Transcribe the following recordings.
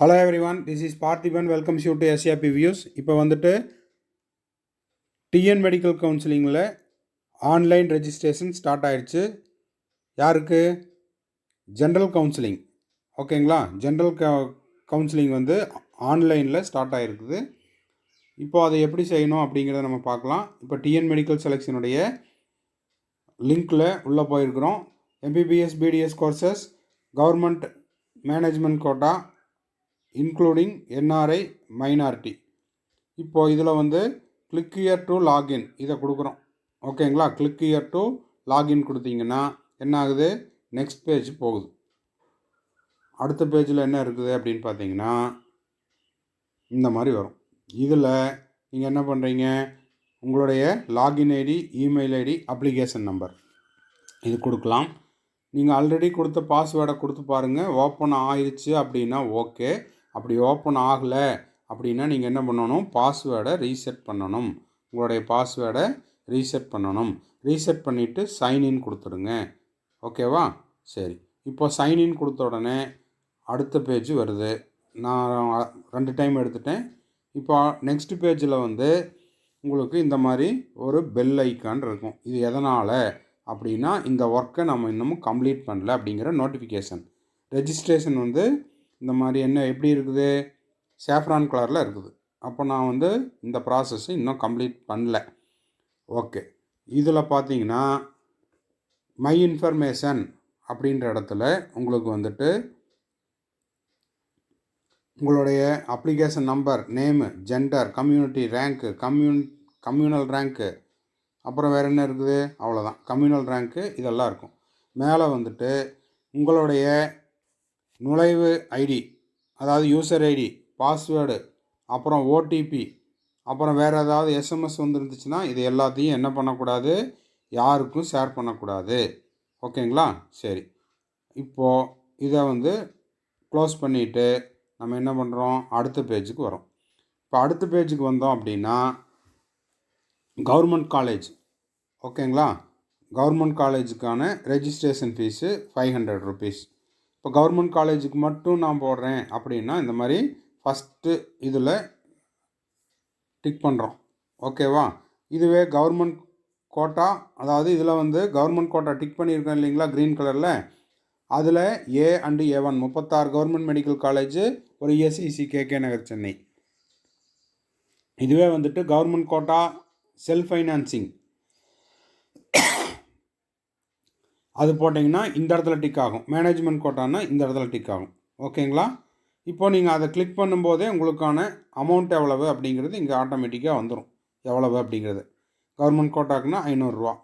Hello everyone, this is Parthiban. Welcomes you to SAP views. இப்போ வந்துட்டு TN medical கவுன்சிலிங்கில் online registration start ஆயிடுச்சு. யாருக்கு? General counselling. ஓகேங்களா? ஜென்ரல் கவுன்சிலிங் வந்து ஆன்லைனில் ஸ்டார்ட் ஆகிருக்குது. இப்போது அதை எப்படி செய்யணும் அப்படிங்கிறத நம்ம பார்க்கலாம். இப்போ டிஎன் மெடிக்கல் செலெக்ஷனுடைய லிங்க்கில் உள்ளே போயிருக்கிறோம். MBBS BDS courses, government management quota including NRI minority. இப்போது இதில் வந்து கிளிக் ஹியர் டு லாகின் இதை கொடுக்குறோம். ஓகேங்களா? கிளிக் ஹியர் டு லாகின் கொடுத்தீங்கன்னா என்ன ஆகுது? நெக்ஸ்ட் பேஜ் போகுது. அடுத்த பேஜில் என்ன இருக்குது அப்படின்னு பார்த்தீங்கன்னா இந்த மாதிரி வரும். இதில் நீங்கள் என்ன பண்ணுறீங்க? உங்களுடைய login ID, email ID, application number இது கொடுக்கலாம். நீங்கள் ஆல்ரெடி கொடுத்த பாஸ்வேர்டை கொடுத்து பாருங்கள். ஓப்பன் ஆயிடுச்சு அப்படின்னா ஓகே. அப்படி ஓப்பன் ஆகலை அப்படின்னா நீங்கள் என்ன பண்ணணும்? பாஸ்வேர்டை ரீசெட் பண்ணணும். உங்களுடைய பாஸ்வேர்டை ரீசெட் பண்ணணும். ரீசெட் பண்ணிவிட்டு சைன்இன் கொடுத்துடுங்க. ஓகேவா? சரி, இப்போ சைன்இன் கொடுத்த உடனே அடுத்த பேஜ் வருது. நான் 2 டைம் எடுத்துட்டேன். இப்போ நெக்ஸ்ட் பேஜில் வந்து உங்களுக்கு இந்த மாதிரி ஒரு பெல் ஐக்கான் இருக்கும். இது எதனால் அப்படின்னா இந்த ஒர்க்கை நம்ம இன்னமும் கம்ப்ளீட் பண்ணல அப்படிங்கிற நோட்டிஃபிகேஷன். ரெஜிஸ்ட்ரேஷன் வந்து இந்த மாதிரி எப்படி இருக்குது? சேஃப்ரான் கலரில் இருக்குது. அப்போ நான் வந்து இந்த ப்ராசஸ்ஸை இன்னும் கம்ப்ளீட் பண்ணல. ஓகே, இதில் பார்த்தீங்கன்னா மை இன்ஃபர்மேஷன் அப்படின்ற இடத்துல உங்களுக்கு வந்துட்டு உங்களுடைய application number, name, gender, community rank, communal rank, அப்புறம் வேறு என்ன இருக்குது? அவ்வளோதான். கம்யூனல் ரேங்க்கு இதெல்லாம் இருக்கும். மேலே வந்துட்டு உங்களுடைய நுழைவு ஐடி, அதாவது யூசர் ஐடி, பாஸ்வேர்டு, அப்புறம் ஓடிபி, அப்புறம் வேறு ஏதாவது எஸ்எம்எஸ் வந்துருந்துச்சுன்னா இது எல்லாத்தையும் என்ன பண்ணக்கூடாது? யாருக்கும் ஷேர் பண்ணக்கூடாது. ஓகேங்களா? சரி, இப்போது இதை வந்து க்ளோஸ் பண்ணிவிட்டு நம்ம என்ன பண்ணுறோம்? அடுத்த பேஜுக்கு வரோம். இப்போ அடுத்த பேஜுக்கு வந்தோம் அப்படின்னா கவர்மெண்ட் காலேஜ். ஓகேங்களா? கவர்மெண்ட் காலேஜுக்கான ரெஜிஸ்ட்ரேஷன் ஃபீஸு 500 ருபீஸ். இப்போ கவர்மெண்ட் காலேஜுக்கு மட்டும் நான் போடுறேன் அப்படின்னா இந்த மாதிரி ஃபஸ்ட்டு இதில் டிக் பண்ணுறோம். ஓகேவா? இதுவே கவர்மெண்ட் கோட்டா, அதாவது இதில் வந்து கவர்மெண்ட் கோட்டா டிக் பண்ணியிருக்கேன் இல்லைங்களா க்ரீன் கலரில், அதில் A and A1 36 government medical college, ஒரு ESIC KK நகர் சென்னை. இதுவே வந்துட்டு கவர்மெண்ட் கோட்டா செல்ஃப் ஃபைனான்சிங் அது போட்டிங்கன்னா இந்த இடத்துல டிக் ஆகும். மேனேஜ்மெண்ட் கோட்டானா இந்த இடத்துல டிக் ஆகும். ஓகேங்களா? இப்போ நீங்கள் அதை கிளிக் பண்ணும்போதே உங்களுக்கான அமௌண்ட் எவ்வளவு அப்படிங்கிறது இங்கே ஆட்டோமேட்டிக்காக வந்துடும். எவ்வளவு அப்படிங்கிறது கவர்மெண்ட் கோட்டாக்குன்னா 500 ரூபா.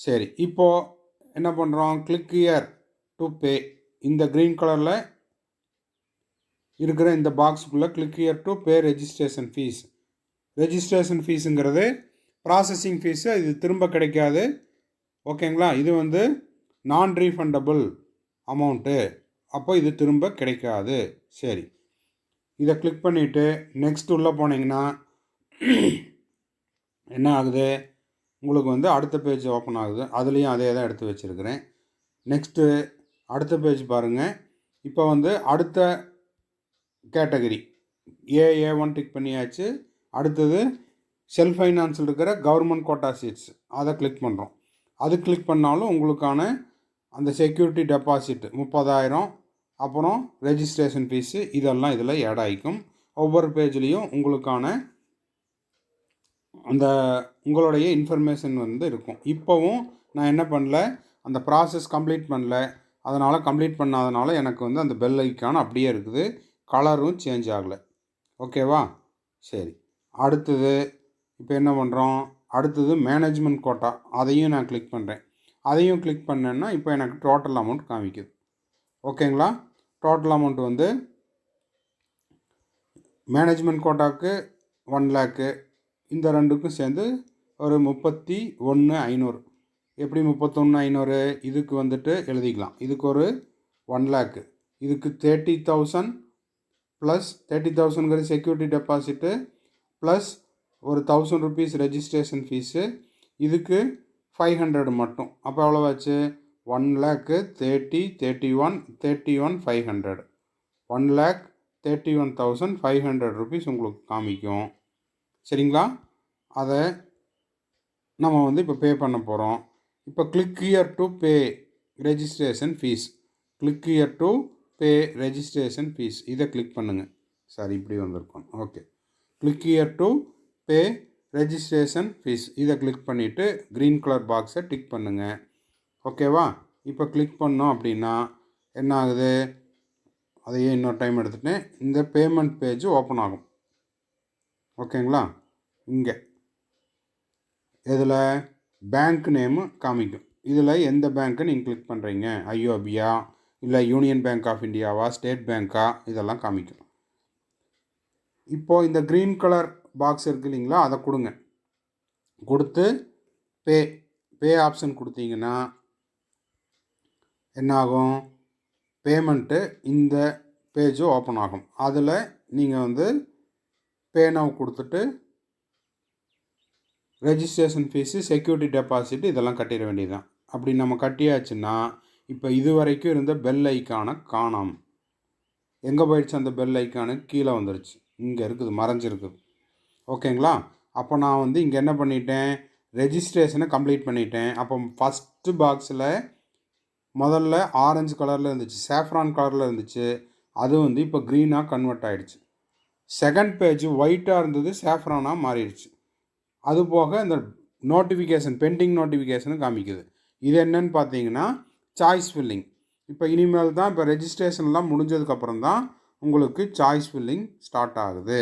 சரி, இப்போது என்ன பண்ணுறோம்? Click here to pay. இந்த க்ரீன் கலரில் இருக்கிற இந்த பாக்ஸுக்குள்ளே click here to pay registration fees. Registration ஃபீஸுங்கிறது ப்ராசஸிங் ஃபீஸு, இது திரும்ப கிடைக்காது. ஓகேங்களா? இது வந்து நான் ரீஃபண்டபிள் அமௌண்ட்டு, அப்போ இது திரும்ப கிடைக்காது. சரி, இதை கிளிக் பண்ணிவிட்டு நெக்ஸ்ட் உள்ளே போனீங்கன்னா என்ன ஆகுது? உங்களுக்கு வந்து அடுத்த பேஜ் ஓப்பன் ஆகுது. அதுலேயும் அதே தான் எடுத்து வச்சுருக்கிறேன். நெக்ஸ்ட்டு அடுத்த பேஜ் பாருங்கள். இப்போ வந்து அடுத்த கேட்டகரி A1 டிக் பண்ணியாச்சு. அடுத்தது செல்ஃப் ஃபைனான்ஸில் இருக்கிற கவர்மெண்ட் கோட்டா சீட்ஸ் அதை கிளிக் பண்ணுறோம். அது கிளிக் பண்ணாலும் உங்களுக்கான அந்த செக்யூரிட்டி டெபாசிட் 30,000, அப்புறம் ரெஜிஸ்ட்ரேஷன் ஃபீஸு இதெல்லாம் இதில் ஆட் ஆகிக்கும். ஒவ்வொரு பேஜ்லேயும் உங்களுக்கான அந்த உங்களுடைய இன்ஃபர்மேஷன் வந்து இருக்கும். இப்போவும் நான் என்ன பண்ணல, அந்த ப்ராசஸ் கம்ப்ளீட் பண்ணல. அதனால் கம்ப்ளீட் பண்ணாதனால எனக்கு வந்து அந்த பெல் ஐக்கான் அப்படியே இருக்குது. கலரும் சேஞ்ச் ஆகலை. ஓகேவா? சரி, அடுத்தது இப்போ என்ன பண்ணுறோம்? அடுத்தது மேனேஜ்மெண்ட் கோட்டா, அதையும் நான் கிளிக் பண்ணுறேன். அதையும் கிளிக் பண்ணேன்னா இப்போ எனக்கு டோட்டல் அமௌண்ட் காமிக்குது. ஓகேங்களா? டோட்டல் அமௌண்ட் வந்து மேனேஜ்மெண்ட் கோட்டாவுக்கு 1 லேக்கு, இந்த ரெண்டுக்கும் சேர்ந்து ஒரு 31,500. எப்படி 31,500? இதுக்கு வந்துட்டு எழுதிக்கலாம். இதுக்கு ஒரு 1 லேக்கு, இதுக்கு 30,000 ப்ளஸ் 30,000ங்கிறது செக்யூரிட்டி டெபாசிட்டு, ப்ளஸ் ஒரு 1,000 ருபீஸ் ரெஜிஸ்ட்ரேஷன் ஃபீஸு, இதுக்கு 500 மட்டும். அப்போ எவ்வளோவாச்சு? 1 லேக்கு 30, 31, 500. 1 லேக் 31,500 ருபீஸ் உங்களுக்கு காமிக்கும். சரிங்களா? அதை நம்ம வந்து இப்போ பே பண்ண போகிறோம். இப்போ click here to pay registration fees. Click here to pay registration fees. இதை கிளிக் பண்ணுங்கள். சாரி, இப்படி வந்திருக்கோம். Okay, click here to pay registration fees. இதை கிளிக் பண்ணிவிட்டு க்ரீன் கலர் பாக்ஸை டிக் பண்ணுங்கள். ஓகேவா? இப்போ கிளிக் பண்ணோம் அப்படின்னா என்ன ஆகுது? அதையே இன்னொரு டைம் எடுத்துகிட்டேன். இந்த பேமெண்ட் பேஜ் ஓப்பன் ஆகும். ஓகேங்களா? இங்கே இதில் பேங்க் நேமு காமிக்கும். இதில் எந்த பேங்க்கு நீங்கள் கிளிக் பண்ணுறீங்க, ஐஓபியா இல்லை யூனியன் பேங்க் ஆஃப் இந்தியாவா, ஸ்டேட் பேங்க்கா, இதெல்லாம் காமிக்கும். இப்போது இந்த க்ரீன் கலர் பாக்ஸ் இருக்குது இல்லைங்களா, அதை கொடுங்க. கொடுத்து பே ஆப்ஷன் கொடுத்தீங்கன்னா என்னாகும்? பேமெண்ட்டு இந்த பேஜ் ஓப்பன் ஆகும். அதில் நீங்கள் வந்து பே நவ் கொடுத்துட்டு ரெஜிஸ்ட்ரேஷன் ஃபீஸு, செக்யூரிட்டி டெபாசிட் இதெல்லாம் கட்டிட வேண்டியது தான். அப்படி நம்ம கட்டியாச்சுன்னா இப்போ இது வரைக்கும் இருந்த பெல் ஐக்கானை காணோம். எங்கே போயிடுச்சு அந்த பெல் ஐக்கானு? கீழே வந்துடுச்சு. இங்கே இருக்குது, மறைஞ்சிருக்குது. ஓகேங்களா? அப்போ நான் வந்து இங்கே என்ன பண்ணிட்டேன்? ரெஜிஸ்ட்ரேஷனை கம்ப்ளீட் பண்ணிட்டேன். அப்போ ஃபஸ்ட்டு பாக்ஸில் முதல்ல ஆரஞ்சு கலரில் இருந்துச்சு, சேஃப்ரான் கலரில் இருந்துச்சு. அது வந்து இப்போ க்ரீனாக கன்வெர்ட் ஆகிடுச்சு. செகண்ட் பேஜ் ஒயிட்டாக இருந்தது, சேஃப்ரானாக மாறிடுச்சு. அதுபோக இந்த நோட்டிஃபிகேஷன், பெண்டிங் நோட்டிஃபிகேஷனும் காமிக்குது. இது என்னன்னு பார்த்தீங்கன்னா சாய்ஸ் ஃபில்லிங். இப்போ இனிமேல் தான், இப்போ ரெஜிஸ்ட்ரேஷன்லாம் முடிஞ்சதுக்கப்புறம் தான் உங்களுக்கு சாய்ஸ் ஃபில்லிங் ஸ்டார்ட் ஆகுது.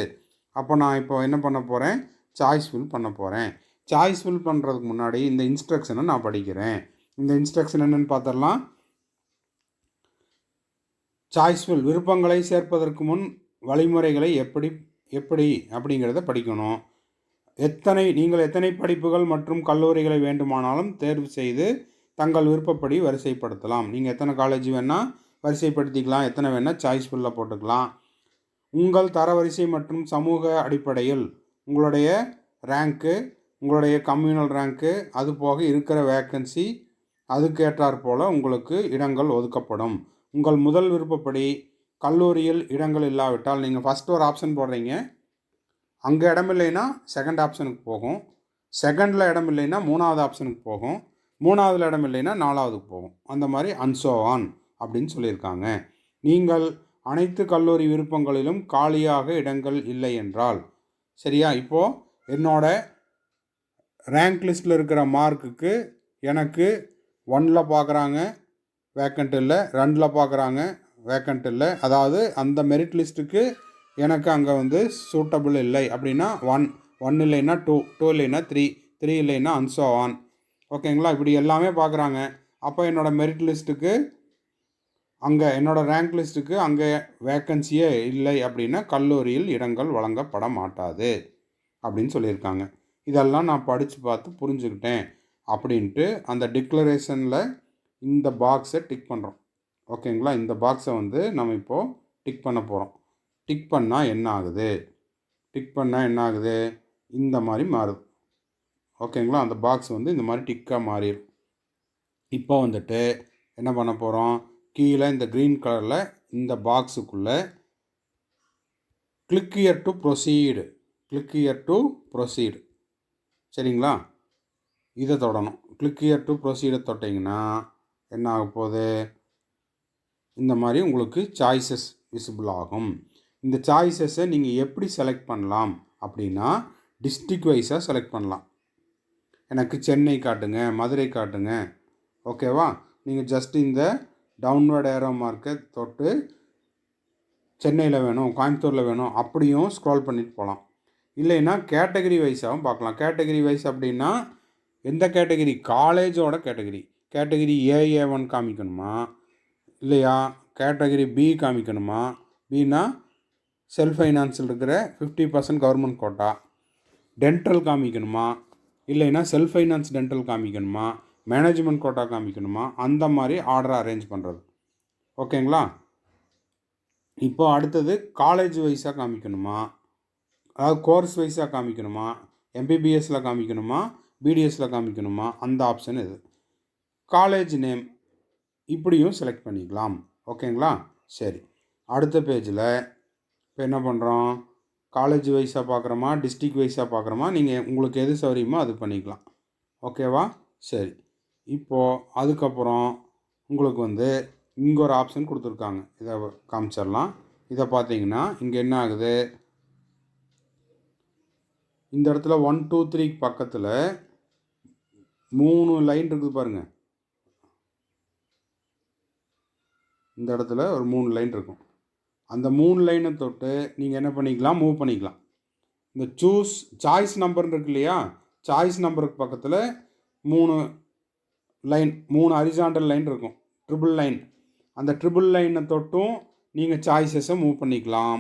அப்போ நான் இப்போ என்ன பண்ண போகிறேன்? சாய்ஸ் ஃபில் பண்ண போகிறேன். சாய்ஸ் ஃபில் பண்ணுறதுக்கு முன்னாடி இந்த இன்ஸ்ட்ரக்ஷனை நான் படிக்கிறேன். இந்த இன்ஸ்ட்ரக்ஷன் என்னென்னு பார்த்துடலாம். சாய்ஸ் ஃபில் விருப்பங்களை சேர்ப்பதற்கு முன் வழிமுறைகளை எப்படி அப்படிங்கிறத படிக்கணும். நீங்கள் எத்தனை படிப்புகள் மற்றும் கல்லூரிகளை வேண்டுமானாலும் தேர்வு செய்து தங்கள் விருப்பப்படி வரிசைப்படுத்தலாம். நீங்கள் எத்தனை காலேஜ் வேணால் வரிசைப்படுத்திக்கலாம், எத்தனை வேணால் சாய்ஸ் ஃபில்லில் போட்டுக்கலாம். உங்கள் தரவரிசை மற்றும் சமூக அடிப்படையில் உங்களுடைய ரேங்க்கு, உங்களுடைய கம்யூனல் ரேங்க்கு, அது போக இருக்கிற வேக்கன்சி, அதுக்கேற்றாற் போல் உங்களுக்கு இடங்கள் ஒதுக்கப்படும். உங்கள் முதல் விருப்பப்படி கல்லூரியில் இடங்கள் இல்லாவிட்டால் நீங்கள் ஃபஸ்ட்டு ஒரு ஆப்ஷன் போடுறீங்க, அங்கே இடம் இல்லைன்னா செகண்ட் ஆப்ஷனுக்கு போகும். செகண்டில் இடம் இல்லைன்னா மூணாவது ஆப்ஷனுக்கு போகும். மூணாவதுல இடம் இல்லைன்னா நாலாவதுக்கு போகும். அந்த மாதிரி அன்சோவான் அப்படின்னு சொல்லியிருக்காங்க. நீங்கள் அனைத்து கல்லூரி விருப்பங்களிலும் காலியாக இடங்கள் இல்லை என்றால், சரியா? இப்போது என்னோட ரேங்க் லிஸ்ட்டில் இருக்கிற மார்க்குக்கு எனக்கு 1ல் பார்க்குறாங்க வேக்கண்ட் இல்லை, 2ல் பார்க்குறாங்க வேக்கண்ட் இல்லை. அதாவது அந்த மெரிட் லிஸ்ட்டுக்கு எனக்கு அங்கே வந்து சூட்டபிள் இல்லை அப்படின்னா 1 இல்லைன்னா 2 இல்லைன்னா 3 இல்லைன்னா அன்சோவான். ஓகேங்களா? இப்படி எல்லாமே பார்க்குறாங்க. அப்போ என்னோடய மெரிட் லிஸ்ட்டுக்கு அங்கே, என்னோடய ரேங்க் லிஸ்ட்டுக்கு அங்கே வேக்கன்சியே இல்லை அப்படின்னா கல்லூரியில் இடங்கள் வழங்கப்பட மாட்டாது அப்படின்னு சொல்லியிருக்காங்க. இதெல்லாம் நான் படித்து பார்த்து புரிஞ்சுக்கிட்டேன் அப்படின்ட்டு அந்த டிக்ளரேஷனில் இந்த பாக்ஸை டிக் பண்ணுறோம். ஓகேங்களா? இந்த பாக்ஸை வந்து நம்ம இப்போது டிக் பண்ண போகிறோம். டிக் பண்ணால் என்ன ஆகுது? இந்த மாதிரி மாறுது. ஓகேங்களா? அந்த பாக்ஸ் வந்து இந்த மாதிரி டிக்காக மாறிடும். இப்போ வந்துட்டு என்ன பண்ண போகிறோம்? கீழே இந்த க்ரீன் கலரில் இந்த பாக்ஸுக்குள்ளே கிளிக் ஹியர் டு ப்ரொசீடு, சரிங்களா? இதை தொடணும். கிளிக் ஹியர் டு ப்ரொசீடை தொட்டிங்கன்னா என்ன ஆக போகுது? இந்த மாதிரி உங்களுக்கு சாய்ஸஸ் விசிபிள் ஆகும். இந்த சாய்ஸஸை நீங்கள் எப்படி செலக்ட் பண்ணலாம் அப்படின்னா டிஸ்ட்ரிக்ட் வைஸாக செலக்ட் பண்ணலாம். எனக்கு சென்னை காட்டுங்க, மதுரை காட்டுங்க. ஓகேவா? நீங்கள் ஜஸ்ட் இந்த டவுன்வர்ட் ஏரோ மார்க்கை தொட்டு சென்னையில் வேணும், கோயம்புத்தூரில் வேணும் அப்படியும் ஸ்க்ரோல் பண்ணிட்டு போகலாம். இல்லைன்னா கேட்டகரி வைஸாகவும் பார்க்கலாம். கேட்டகரி வைஸ் அப்படின்னா எந்த கேட்டகரி? காலேஜோட கேட்டகரி A1 காமிக்கணுமா, இல்லையா கேட்டகரி B காமிக்கணுமா? பின்னா செல்ஃப் ஃபைனான்ஸில் இருக்கிற 50% கவர்மெண்ட் கோட்டா. டென்டல் காமிக்கணுமா, இல்லைன்னா செல்ஃப் ஃபைனான்ஸ் டென்டல் காமிக்கணுமா, மேனேஜ்மெண்ட் கோட்டா காமிக்கணுமா? அந்த மாதிரி ஆர்டரை அரேஞ்ச் பண்ணுறது. ஓகேங்களா? இப்போ அடுத்தது காலேஜ் வைஸாக காமிக்கணுமா, அதாவது கோர்ஸ் வைஸாக காமிக்கணுமா, MBBSயில் காமிக்கணுமா, BDSயில் காமிக்கணுமா? அந்த ஆப்ஷன் இது. காலேஜ் நேம் இப்படியும் செலக்ட் பண்ணிக்கலாம். ஓகேங்களா? சரி, அடுத்த பேஜில் இப்போ என்ன பண்ணுறோம், காலேஜ் வைஸாக பார்க்குறோமா, டிஸ்ட்ரிக்ட் வைஸாக பார்க்குறோமா, நீங்கள் உங்களுக்கு எது சௌகரியமோ அது பண்ணிக்கலாம். ஓகேவா? சரி. இப்போது அதுக்கப்புறம் உங்களுக்கு வந்து இங்கே ஒரு ஆப்ஷன் கொடுத்துருக்காங்க. இதை காமிச்சிடலாம். இதை பார்த்தீங்கன்னா இங்கே என்ன ஆகுது, இந்த இடத்துல 1 2 3 பக்கத்தில் 3 லைன் இருக்குது பாருங்கள். இந்த இடத்துல ஒரு 3 லைன் இருக்கும். அந்த 3 லைனை தொட்டு நீங்கள் என்ன பண்ணிக்கலாம், மூவ் பண்ணிக்கலாம். இந்த சாய்ஸ் நம்பர்னு இருக்கு இல்லையா, சாய்ஸ் நம்பருக்கு பக்கத்தில் 3 லைன், 3 ஹரிசாண்டல் லைன் இருக்கும், ட்ரிபிள் லைன். அந்த ட்ரிபிள் லைனை தொட்டும் நீங்கள் சாய்ஸஸை மூவ் பண்ணிக்கலாம்,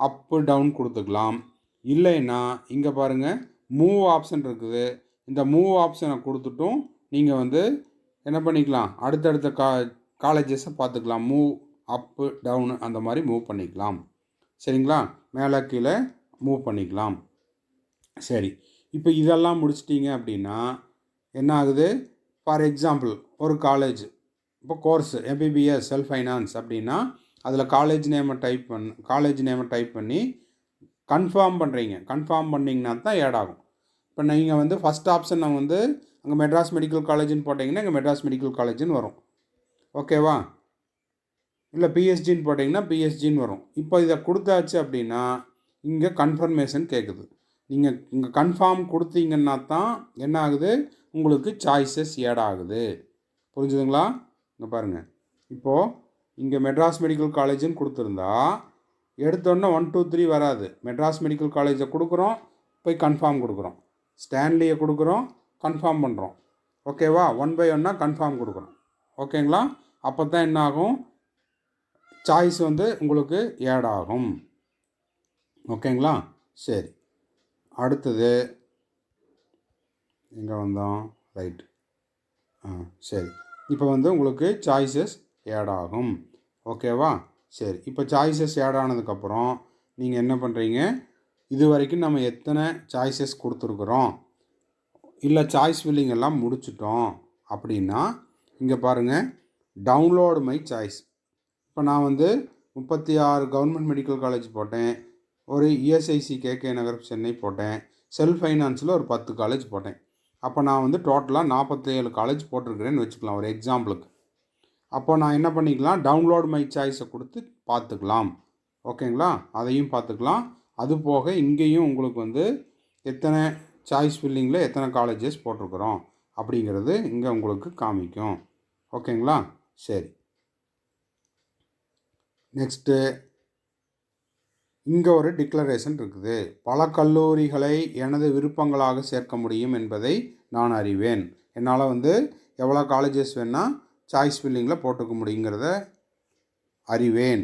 அப்பு டவுன் கொடுத்துக்கலாம். இல்லைன்னா இங்கே பாருங்கள் மூவ் ஆப்ஷன் இருக்குது. இந்த மூவ் ஆப்ஷனை கொடுத்துட்டும் நீங்கள் வந்து என்ன பண்ணிக்கலாம், அடுத்தடுத்த காலேஜஸை பார்த்துக்கலாம். மூவ் அப்பு டவுனு அந்த மாதிரி மூவ் பண்ணிக்கலாம். சரிங்களா? மேலே கீழே மூவ் பண்ணிக்கலாம். சரி, இப்போ இதெல்லாம் முடிச்சிட்டிங்க அப்படின்னா என்ன ஆகுது, ஃபார் எக்ஸாம்பிள் ஒரு காலேஜ், இப்போ கோர்ஸ் எம்பிபிஎஸ் செல்ஃப் ஃபைனான்ஸ் அப்படின்னா அதில் காலேஜ் நேமை டைப் பண்ணி கன்ஃபார்ம் பண்ணுறீங்க. கன்ஃபார்ம் பண்ணிங்கன்னா தான் ஆட் ஆகும். இப்போ நீங்கள் வந்து ஃபஸ்ட் ஆப்ஷன் நான் வந்து அங்கே மெட்ராஸ் மெடிக்கல் காலேஜ்னு போட்டிங்கன்னா இங்கே மெட்ராஸ் மெடிக்கல் காலேஜ்னு வரும். ஓகேவா? இல்லை பிஎஸ்ஜின்னு போட்டிங்கன்னா பிஎஸ்ஜின்னு வரும். இப்போ இதை கொடுத்தாச்சு அப்படின்னா இங்கே கன்ஃபர்மேஷன் கேட்குது. நீங்கள் இங்கே கன்ஃபார்ம் கொடுத்தீங்கன்னா தான் என்ன ஆகுது, உங்களுக்கு சாய்ஸஸ் ஆட் ஆகுது. புரிஞ்சுதுங்களா? இங்கே பாருங்கள், இப்போது இங்கே மெட்ராஸ் மெடிக்கல் காலேஜுன்னு கொடுத்துருந்தா எடுத்தோடனே 1 2 3 வராது. மெட்ராஸ் மெடிக்கல் காலேஜை கொடுக்குறோம், போய் கன்ஃபார்ம் கொடுக்குறோம். ஸ்டான்லியை கொடுக்குறோம், கன்ஃபார்ம் பண்ணுறோம். ஓகேவா? 1 by 1 கன்ஃபார்ம் கொடுக்குறோம். ஓகேங்களா? அப்போ தான் என்ன ஆகும், சாய்ஸ் வந்து உங்களுக்கு ஆட் ஆகும். ஓகேங்களா? சரி, அடுத்தது எங்கே வந்தோம், ரைட். சரி, இப்போ வந்து உங்களுக்கு சாய்ஸஸ் ஆட் ஆகும். ஓகேவா? சரி, இப்போ சாய்ஸஸ் ஆட் ஆனதுக்கப்புறம் நீங்கள் என்ன பண்ணுறீங்க, இது வரைக்கும் நம்ம எத்தனை சாய்ஸஸ் கொடுத்துருக்குறோம், இல்லை சாய்ஸ் ஃபில்லிங் எல்லாம் முடிச்சிட்டோம் அப்படின்னா இங்கே பாருங்கள், டவுன்லோடு மை சாய்ஸ். இப்போ நான் வந்து 36 கவர்மெண்ட் மெடிக்கல் காலேஜ் போட்டேன், ஒரு இஎஸ்ஐசி கேகே நகர் சென்னை போட்டேன், செல்ஃப் ஃபைனான்ஸில் ஒரு 10 காலேஜ் போட்டேன். அப்போ நான் வந்து டோட்டலாக 47 காலேஜ் போட்டிருக்கிறேன்னு வச்சுக்கலாம் ஒரு எக்ஸாம்பிளுக்கு. அப்போ நான் என்ன பண்ணிக்கலாம், டவுன்லோட் மை சாய்ஸை கொடுத்து பார்த்துக்கலாம். ஓகேங்களா? அதையும் பார்த்துக்கலாம். அது போக இங்கேயும் உங்களுக்கு வந்து எத்தனை சாய்ஸ் ஃபில்லிங்கில் எத்தனை காலேஜஸ் போட்டிருக்கிறோம் அப்படிங்கிறது இங்கே உங்களுக்கு காமிக்கும். ஓகேங்களா? சரி, நெக்ஸ்ட்டு இங்கே ஒரு டிக்ளரேஷன் இருக்குது. பல கல்லூரிகளை எனது விருப்பங்களாக சேர்க்க முடியும் என்பதை நான் அறிவேன். என்னால் வந்து எவ்வளோ காலேஜஸ் வேணால் சாய்ஸ் ஃபில்லிங்கில் போட்டுக்க முடியுங்கிறத அறிவேன்.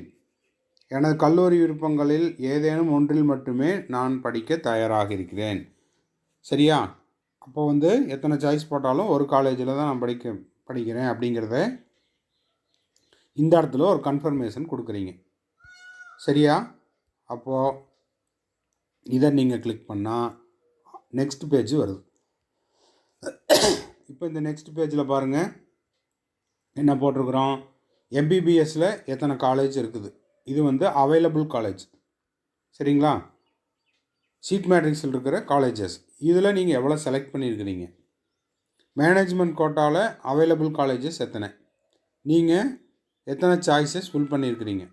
எனது கல்லூரி விருப்பங்களில் ஏதேனும் ஒன்றில் மட்டுமே நான் படிக்க தயாராக இருக்கிறேன். சரியா? அப்போ வந்து எத்தனை சாய்ஸ் போட்டாலும் ஒரு காலேஜில் தான் நான் படிக்கிறேன் அப்படிங்கிறத இந்த இடத்துல ஒரு கன்ஃபர்மேஷன் கொடுக்குறீங்க. சரியா? அப்போது இதை நீங்கள் கிளிக் பண்ணால் நெக்ஸ்ட் பேஜ் வருது. இப்போ இந்த நெக்ஸ்ட் பேஜில் பாருங்கள் என்ன போட்டிருக்கிறோம், எம்பிபிஎஸ்சில் எத்தனை காலேஜ் இருக்குது, இது வந்து அவைலபிள் காலேஜ். சரிங்களா? சீட் மேட்ரிக்ஸில் இருக்கிற காலேஜஸ் இதில் நீங்கள் எவ்வளோ செலக்ட் பண்ணியிருக்கிறீங்க, மேனேஜ்மெண்ட் கோட்டாவில் அவைலபிள் காலேஜஸ் எத்தனை, நீங்கள் எத்தனை சாய்ஸஸ் ஃபில் பண்ணியிருக்கிறீங்க.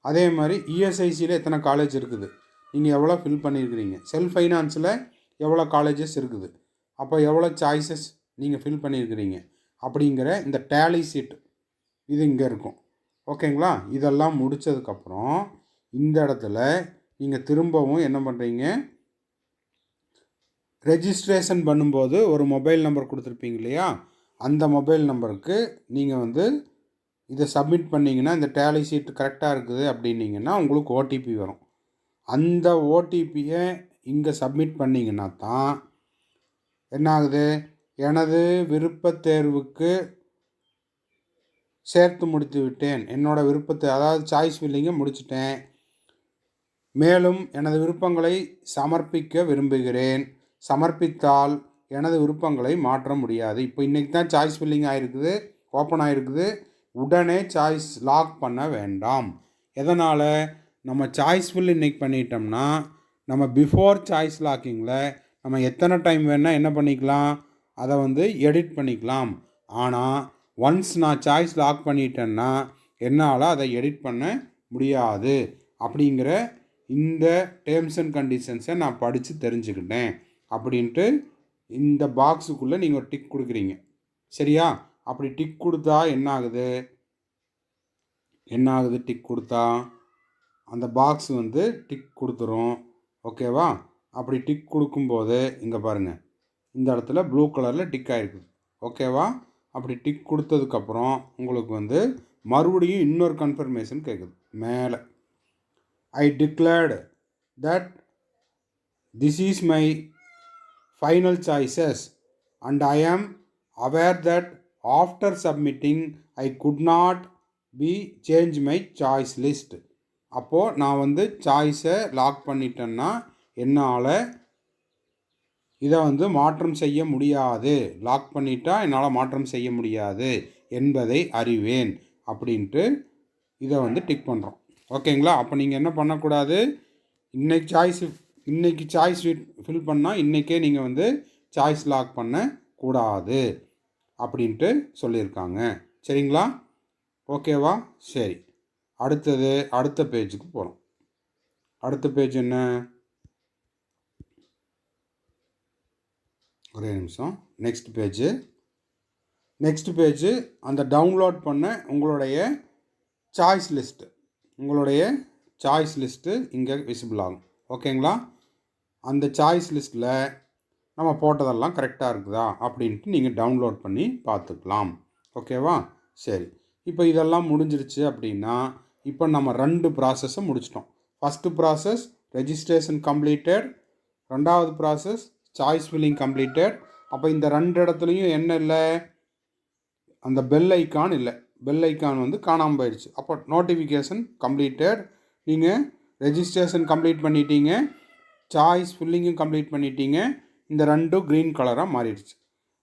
அதே மாதிரி இஎஸ்ஐசியில் எத்தனை காலேஜ் இருக்குது, நீங்கள் எவ்வளோ ஃபில் பண்ணியிருக்கிறீங்க. செல்ஃப் ஃபைனான்ஸில் எவ்வளோ காலேஜஸ் இருக்குது, அப்போ எவ்வளோ சாய்ஸஸ் நீங்கள் ஃபில் பண்ணியிருக்கிறீங்க அப்படிங்கிற இந்த டேலி சீட் இது இங்கே இருக்கும். ஓகேங்களா? இதெல்லாம் முடித்ததுக்கப்புறம் இந்த இடத்துல நீங்கள் திரும்பவும் என்ன பண்ணுறீங்க, ரெஜிஸ்ட்ரேஷன் பண்ணும்போது ஒரு மொபைல் நம்பர் கொடுத்துருப்பீங்க இல்லையா, அந்த மொபைல் நம்பருக்கு நீங்கள் வந்து இதை சப்மிட் பண்ணிங்கன்னா இந்த டேலி சீட் கரெக்டாக இருக்குது அப்படின்னிங்கன்னா உங்களுக்கு ஓடிபி வரும். அந்த ஓடிபியை இங்கே சப்மிட் பண்ணிங்கன்னா தான் என்ன ஆகுது, எனது விருப்பத் தேர்வுக்கு சேர்த்து முடித்து விட்டேன், என்னோடய விருப்பத்தை அதாவது சாய்ஸ் ஃபில்லிங்கை முடிச்சிட்டேன், மேலும் எனது விருப்பங்களை சமர்ப்பிக்க விரும்புகிறேன், சமர்ப்பித்தால் எனது விருப்பங்களை மாற்ற முடியாது. இப்போ இன்றைக்கி தான் சாய்ஸ் ஃபில்லிங் ஆகிருக்குது, ஓப்பன் ஆகிருக்குது, உடனே சாய்ஸ் லாக் பண்ண வேண்டாம். எதனால், நம்ம சாய்ஸ் ஃபில் இன்றைக்கி பண்ணிட்டோம்னா நம்ம பிஃபோர் சாய்ஸ் லாக்கிங்கில் நம்ம எத்தனை டைம் வேணால் என்ன பண்ணிக்கலாம், அதை வந்து எடிட் பண்ணிக்கலாம். ஆனால் ஒன்ஸ் நான் சாய்ஸ் லாக் பண்ணிட்டேன்னா என்னால் அதை எடிட் பண்ண முடியாது. அப்படிங்கிற இந்த டேர்ம்ஸ் அண்ட் கண்டிஷன்ஸை நான் படித்து தெரிஞ்சுக்கிட்டேன் அப்படின்ட்டு இந்த பாக்ஸுக்குள்ளே நீங்கள் ஒரு டிக் கொடுக்குறீங்க. சரியா? அப்படி டிக் கொடுத்தா என்ன ஆகுது டிக் கொடுத்தா அந்த பாக்ஸ் வந்து டிக் கொடுத்துரும். ஓகேவா? அப்படி டிக் கொடுக்கும்போது இங்கே பாருங்கள், இந்த இடத்துல ப்ளூ கலரில் டிக் ஆகிருக்குது. ஓகேவா? அப்படி டிக் கொடுத்ததுக்கப்புறம் உங்களுக்கு வந்து மறுபடியும் இன்னொரு கன்ஃபர்மேஷன் கேட்குது மேலே. I declared that this is my final choices and I am aware that after submitting I could not be change my choice list. அப்போது நான் வந்து சாய்ஸை லாக் பண்ணிட்டேன்னா என்னால் இதை வந்து மாற்றம் செய்ய முடியாது. லாக் பண்ணிட்டா என்னால் மாற்றம் செய்ய முடியாது என்பதை அறிவேன் அப்படின்ட்டு இதை வந்து டிக் பண்ணுறோம். ஓகேங்களா? அப்போ நீங்கள் என்ன பண்ணக்கூடாது, இன்றைக்கி சாய்ஸ் ஃபில் பண்ணால் இன்றைக்கே நீங்கள் வந்து சாய்ஸ் லாக் பண்ணக்கூடாது அப்படின்ட்டு சொல்லியிருக்காங்க. சரிங்களா? ஓகேவா? சரி, அடுத்த பேஜுக்கு போகிறோம். அடுத்த பேஜ் என்ன? ஒரே நிமிஷம். நெக்ஸ்ட் பேஜு அந்த டவுன்லோட் பண்ண உங்களுடைய சாய்ஸ் லிஸ்ட்டு இங்கே விசிபிள் ஆகும். ஓகேங்களா? அந்த சாய்ஸ் லிஸ்ட்டில் நம்ம போட்டதெல்லாம் கரெக்டாக இருக்குதா அப்படின்ட்டு நீங்கள் டவுன்லோட் பண்ணி பார்த்துக்கலாம். ஓகேவா? சரி, இப்போ இதெல்லாம் முடிஞ்சிருச்சு அப்படின்னா இப்போ நம்ம 2 ப்ராசஸை முடிச்சிட்டோம். ஃபஸ்ட்டு ப்ராசஸ் ரெஜிஸ்ட்ரேஷன் கம்ப்ளீட்டட், ரெண்டாவது ப்ராசஸ் சாய்ஸ் ஃபில்லிங் கம்ப்ளீட்டட். அப்போ இந்த 2 இடத்துலையும் என்ன இல்லை, அந்த பெல் ஐக்கான் இல்லை. பெல் ஐக்கான் வந்து காணாமல் போயிடுச்சு. அப்போ நோட்டிஃபிகேஷன் கம்ப்ளீட்டட். நீங்கள் ரெஜிஸ்ட்ரேஷன் கம்ப்ளீட் பண்ணிட்டீங்க, சாய்ஸ் ஃபில்லிங்கும் கம்ப்ளீட் பண்ணிட்டீங்க. இந்த 2 க்ரீன் கலராக மாறிடுச்சு.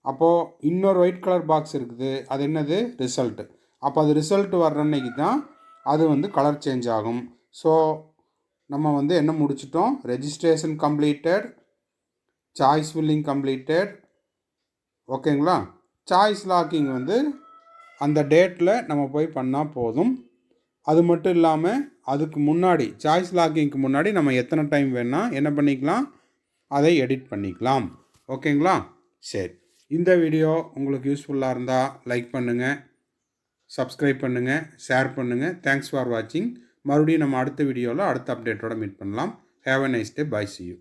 அப்போது இன்னொரு ஒயிட் கலர் பாக்ஸ் இருக்குது. அது என்னது? ரிசல்ட்டு. அப்போ அது ரிசல்ட் வர்ற அன்னைக்கு தான் அது வந்து கலர் சேஞ்ச் ஆகும். ஸோ நம்ம வந்து என்ன முடிச்சிட்டோம்? Registration completed, choice filling completed. ஓகேங்களா? சாய்ஸ் லாக்கிங் வந்து அந்த டேட்டில் நம்ம போய் பண்ணால் போதும். அது மட்டும் இல்லாமல் அதுக்கு முன்னாடி சாய்ஸ் லாக்கிங்க்கு முன்னாடி நம்ம எத்தனை டைம் வேணால் என்ன பண்ணிக்கலாம், அதை எடிட் பண்ணிக்கலாம். ஓகேங்களா? சரி, இந்த வீடியோ உங்களுக்கு யூஸ்ஃபுல்லாக இருந்தால் லைக் பண்ணுங்கள், சப்ஸ்கிரைப் பண்ணுங்கள், ஷேர் பண்ணுங்கள். தேங்க்ஸ் ஃபார் வாட்சிங். மறுபடியும் நம்ம அடுத்த வீடியோவில் அடுத்த அப்டேட்டோட மீட் பண்ணலாம். Have a nice day. Bye. See you.